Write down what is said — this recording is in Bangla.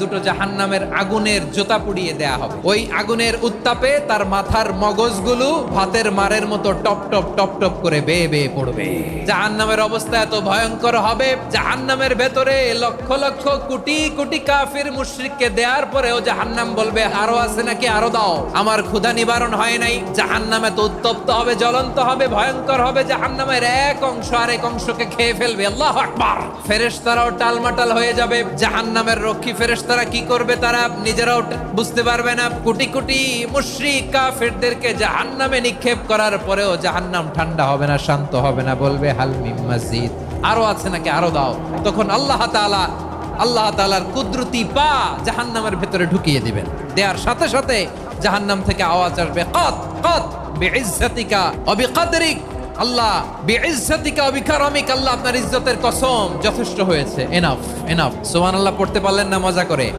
দুটো জাহান্নামের আগুনের জোতা পুড়িয়ে দেয়া হবে। ওই আগুনের উত্তাপে তার মাথার মগজগুলো ভাতের মারের মতো টপ টপ টপ টপ করে বেয়ে বেয়ে পড়বে। জাহান্নামের অবস্থা এত ভয়ঙ্কর হবে, জাহান্নামের ভেতরে লক্ষ লক্ষ কোটি কোটি কাফির মুশরিককে দেওয়ার পরেও জাহান্নাম বলবে আরো আছে নাকি, আরো দাও, আমার ক্ষুধা নিবারণ হয় নাই। জাহান্নাম এত উত্তপ্ত হবে, জ্বলন্ত হবে, ভয়ঙ্কর হবে, জাহান্নামের এক অংশ আরেক অংশকে খেয়ে ফেলবে। আল্লাহু আকবার। ফেরেশতারাও টালমাটাল হয়ে যাবে। জাহান্নামের রক্ষী ফেরেশতারা কি করবে তারা নিজেরাও বুঝতে পারবে না। কোটি কোটি মুশরিক কাফেরদেরকে জাহান্নামে নিক্ষেপ করার পরেও জাহান্নাম ঠান্ডা হবে না, শান্ত হবে না, বলবে হাল মিন মাজিদ, আরো আছে নাকি, আরো দাও। তখন আল্লাহ তাআলার কুদরতি পা জাহান্নামের ভেতরে ঢুকিয়ে দিবেন। দেওয়ার সাথে সাথে জাহান্নাম থেকে আওয়াজ আসবে, কত কত বিইজ্জাতিকা ওয়া বিকদরিক, আল্লাহ বিইজ্জাতিকা ওয়া বিকারামিক, আল্লাহ আপনার ইজ্জতের কসম, যথেষ্ট হয়েছে, এনাফ এনাফ। সুবহানাল্লাহ পড়তে পারলেন না মজা করে?